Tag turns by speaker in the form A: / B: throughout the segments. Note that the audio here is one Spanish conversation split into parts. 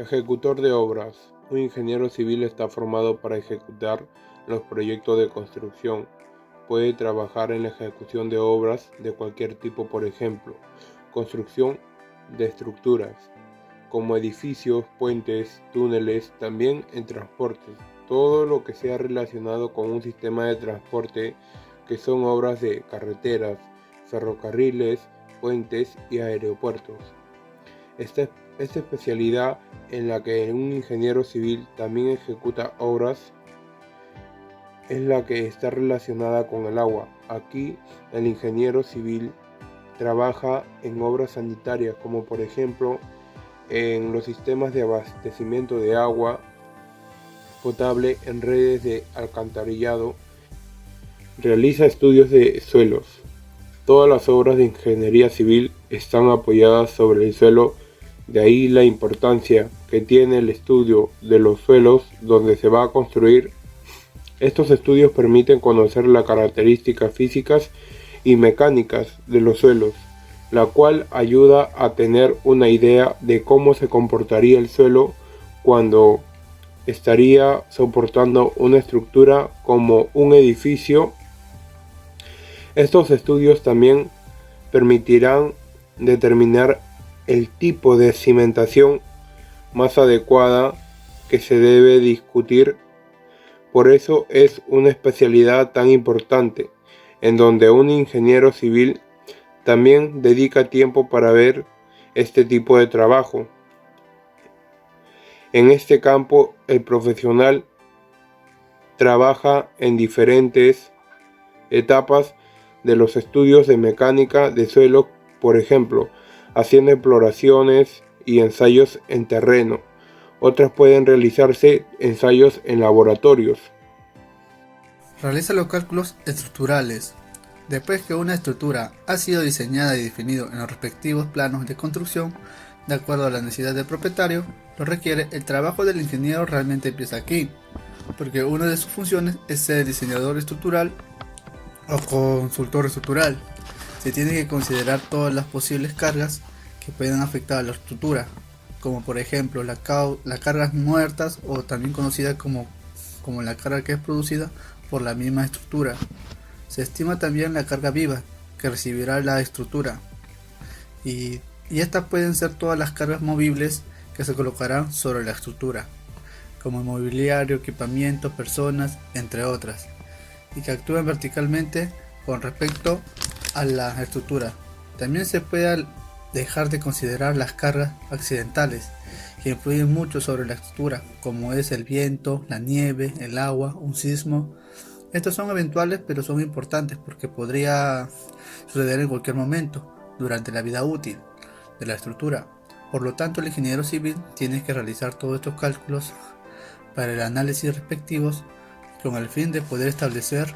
A: Ejecutor de obras. Un ingeniero civil está formado para ejecutar los proyectos de construcción. Puede trabajar en la ejecución de obras de cualquier tipo, por ejemplo, construcción de estructuras, como edificios, puentes, túneles, también en transportes. Todo lo que sea relacionado con un sistema de transporte, que son obras de carreteras, ferrocarriles, puentes y aeropuertos. Esta especialidad en la que un ingeniero civil también ejecuta obras es la que está relacionada con el agua. Aquí el ingeniero civil trabaja en obras sanitarias, como por ejemplo en los sistemas de abastecimiento de agua potable en redes de alcantarillado. Realiza estudios de suelos. Todas las obras de ingeniería civil están apoyadas sobre el suelo, de ahí la importancia que tiene el estudio de los suelos donde se va a construir. Estos estudios permiten conocer las características físicas y mecánicas de los suelos, la cual ayuda a tener una idea de cómo se comportaría el suelo cuando estaría soportando una estructura como un edificio. Estos estudios también permitirán determinar el tipo de cimentación más adecuada que se debe discutir. Por eso es una especialidad tan importante, en donde un ingeniero civil también dedica tiempo para ver este tipo de trabajo. En este campo, el profesional trabaja en diferentes etapas de los estudios de mecánica de suelo, por ejemplo, haciendo exploraciones y ensayos en terreno. Otras pueden realizarse ensayos en laboratorios.
B: Realiza los cálculos estructurales. Después que una estructura ha sido diseñada y definido en los respectivos planos de construcción, de acuerdo a la necesidad del propietario, lo requiere, el trabajo del ingeniero realmente empieza aquí, porque una de sus funciones es ser diseñador estructural o consultor estructural. Se tiene que considerar todas las posibles cargas que puedan afectar a la estructura, como por ejemplo las cargas muertas o también conocida como la carga que es producida por la misma estructura. Se estima también la carga viva que recibirá la estructura y estas pueden ser todas las cargas movibles que se colocarán sobre la estructura, como mobiliario, equipamiento, personas, entre otras, y que actúan verticalmente con respecto a la estructura. También se puede dejar de considerar las cargas accidentales que influyen mucho sobre la estructura, como es el viento, la nieve, el agua, un sismo. Estos son eventuales, pero son importantes porque podría suceder en cualquier momento durante la vida útil de la estructura. Por lo tanto, el ingeniero civil tiene que realizar todos estos cálculos para el análisis respectivos con el fin de poder establecer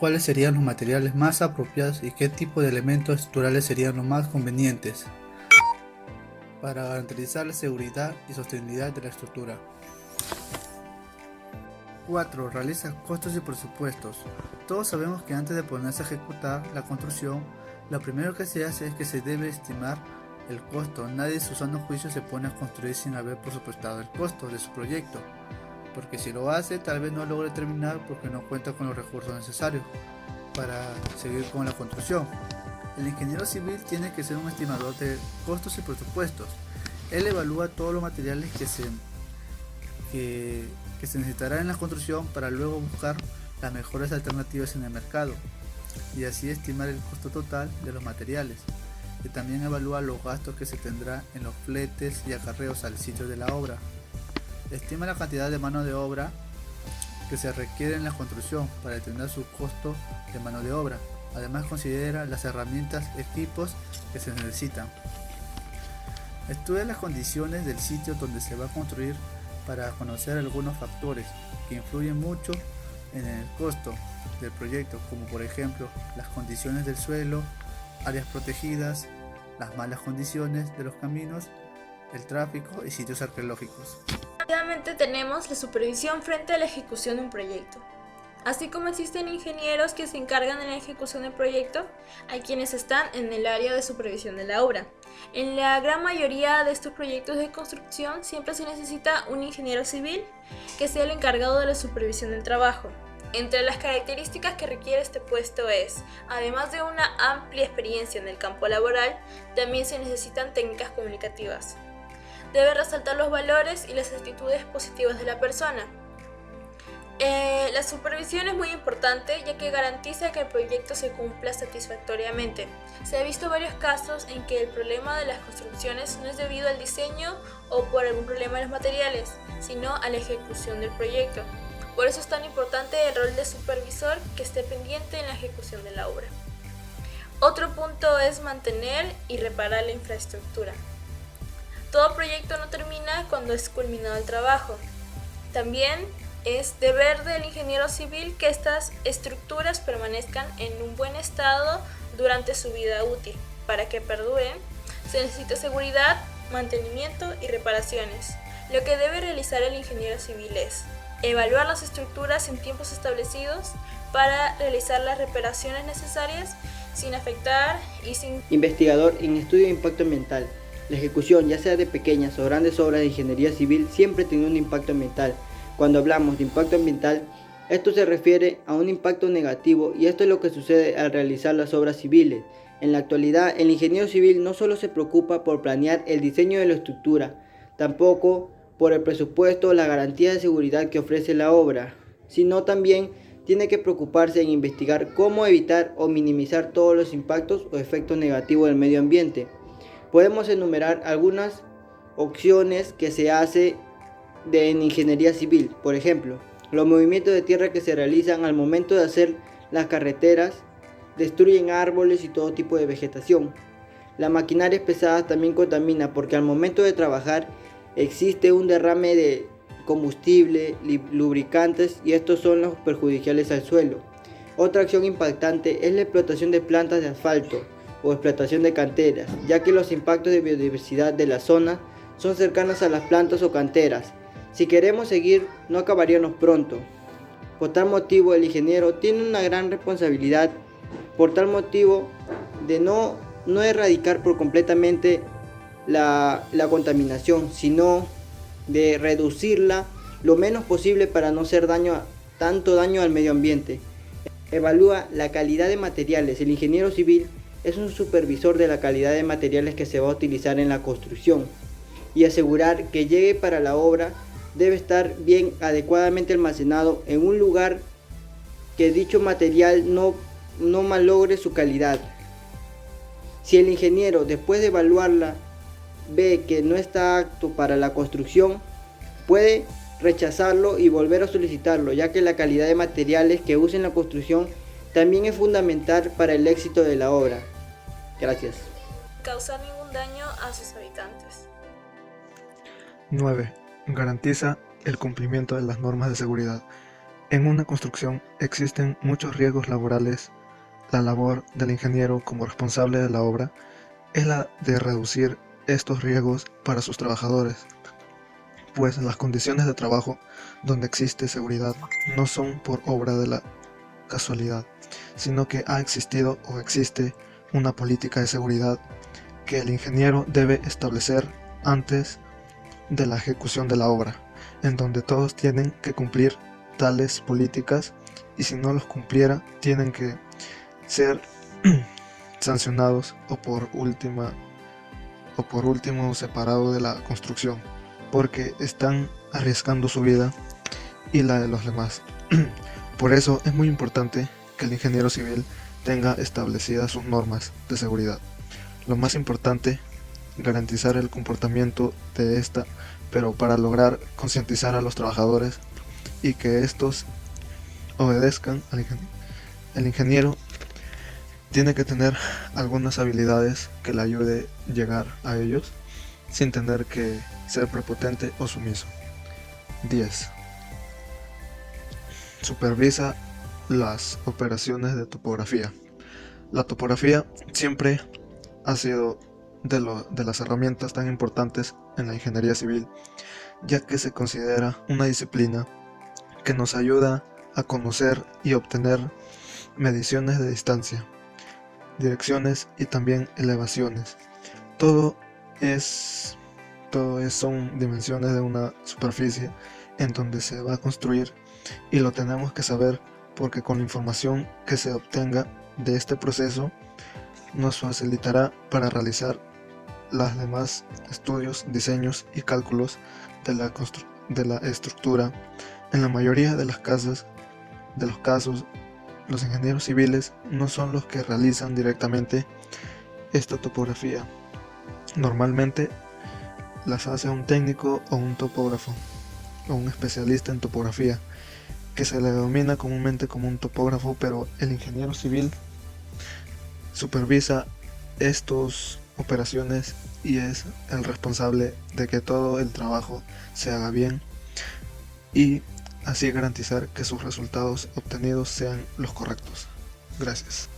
B: cuáles serían los materiales más apropiados y qué tipo de elementos estructurales serían los más convenientes para garantizar la seguridad y sostenibilidad de la estructura. 4. Realiza costos y presupuestos. Todos sabemos que antes de ponerse a ejecutar la construcción, lo primero que se hace es que se debe estimar el costo. Nadie en su sano juicio se pone a construir sin haber presupuestado el costo de su proyecto, porque si lo hace tal vez no logre terminar porque no cuenta con los recursos necesarios para seguir con la construcción. El ingeniero civil tiene que ser un estimador de costos y presupuestos. Él evalúa todos los materiales que se necesitará en la construcción para luego buscar las mejores alternativas en el mercado y así estimar el costo total de los materiales. Y también evalúa los gastos que se tendrá en los fletes y acarreos al sitio de la obra. Estima la cantidad de mano de obra que se requiere en la construcción para determinar su costo de mano de obra. Además considera las herramientas, equipos que se necesitan. Estudia las condiciones del sitio donde se va a construir para conocer algunos factores que influyen mucho en el costo del proyecto, como por ejemplo las condiciones del suelo, áreas protegidas, las malas condiciones de los caminos, el tráfico y sitios arqueológicos.
C: Finalmente tenemos la supervisión frente a la ejecución de un proyecto. Así como existen ingenieros que se encargan de la ejecución del proyecto, hay quienes están en el área de supervisión de la obra. En la gran mayoría de estos proyectos de construcción siempre se necesita un ingeniero civil que sea el encargado de la supervisión del trabajo. Entre las características que requiere este puesto es, además de una amplia experiencia en el campo laboral, también se necesitan técnicas comunicativas. Debe resaltar los valores y las actitudes positivas de la persona. La supervisión es muy importante ya que garantiza que el proyecto se cumpla satisfactoriamente. Se ha visto varios casos en que el problema de las construcciones no es debido al diseño o por algún problema de los materiales, sino a la ejecución del proyecto. Por eso es tan importante el rol de supervisor que esté pendiente en la ejecución de la obra. Otro punto es mantener y reparar la infraestructura. Todo proyecto no termina cuando es culminado el trabajo. También es deber del ingeniero civil que estas estructuras permanezcan en un buen estado durante su vida útil. Para que perduren, se necesita seguridad, mantenimiento y reparaciones. Lo que debe realizar el ingeniero civil es evaluar las estructuras en tiempos establecidos para realizar las reparaciones necesarias sin afectar y sin...
D: Investigador en estudio de impacto ambiental. La ejecución, ya sea de pequeñas o grandes obras de ingeniería civil, siempre tiene un impacto ambiental. Cuando hablamos de impacto ambiental, esto se refiere a un impacto negativo y esto es lo que sucede al realizar las obras civiles. En la actualidad, el ingeniero civil no solo se preocupa por planear el diseño de la estructura, tampoco por el presupuesto o la garantía de seguridad que ofrece la obra, sino también tiene que preocuparse en investigar cómo evitar o minimizar todos los impactos o efectos negativos del medio ambiente. Podemos enumerar algunas opciones que se hace en ingeniería civil. Por ejemplo, los movimientos de tierra que se realizan al momento de hacer las carreteras destruyen árboles y todo tipo de vegetación. Las maquinarias pesadas también contamina porque al momento de trabajar existe un derrame de combustible, lubricantes y estos son los perjudiciales al suelo. Otra acción impactante es la explotación de plantas de asfalto o explotación de canteras, ya que los impactos de biodiversidad de la zona son cercanos a las plantas o canteras. Si queremos seguir, no acabaríamos pronto. Por tal motivo, el ingeniero tiene una gran responsabilidad, por tal motivo, de no erradicar por completamente la contaminación, sino de reducirla lo menos posible para no hacer tanto daño al medio ambiente. Evalúa la calidad de materiales. El ingeniero civil es un supervisor de la calidad de materiales que se va a utilizar en la construcción y asegurar que llegue para la obra debe estar bien adecuadamente almacenado en un lugar que dicho material no malogre su calidad. Si el ingeniero, después de evaluarla, ve que no está apto para la construcción, puede rechazarlo y volver a solicitarlo, ya que la calidad de materiales que use en la construcción también es fundamental para el éxito de la obra. Gracias.
C: Causar ningún daño a sus habitantes.
E: 9. Garantiza el cumplimiento de las normas de seguridad. En una construcción existen muchos riesgos laborales. La labor del ingeniero como responsable de la obra es la de reducir estos riesgos para sus trabajadores, pues las condiciones de trabajo donde existe seguridad no son por obra de la casualidad, sino que ha existido o existe una política de seguridad que el ingeniero debe establecer antes de la ejecución de la obra, en donde todos tienen que cumplir tales políticas y si no los cumpliera tienen que ser sancionados o por último separado de la construcción, porque están arriesgando su vida y la de los demás. Por eso es muy importante que el ingeniero civil tenga establecidas sus normas de seguridad. Lo más importante, garantizar el comportamiento de esta, pero para lograr concientizar a los trabajadores y que estos obedezcan al ingeniero. El ingeniero tiene que tener algunas habilidades que le ayude a llegar a ellos sin tener que ser prepotente o sumiso. 10. Supervisa las operaciones de topografía. La topografía siempre ha sido de las herramientas tan importantes en la ingeniería civil, ya que se considera una disciplina que nos ayuda a conocer y obtener mediciones de distancia, direcciones y también elevaciones. Todo son dimensiones de una superficie en donde se va a construir, y lo tenemos que saber porque con la información que se obtenga de este proceso nos facilitará para realizar los demás estudios, diseños y cálculos de la estructura. En la mayoría de los casos, los ingenieros civiles no son los que realizan directamente esta topografía. Normalmente las hace un técnico o un topógrafo o un especialista en topografía, que se le denomina comúnmente como un topógrafo, pero el ingeniero civil supervisa estas operaciones y es el responsable de que todo el trabajo se haga bien y así garantizar que sus resultados obtenidos sean los correctos. Gracias.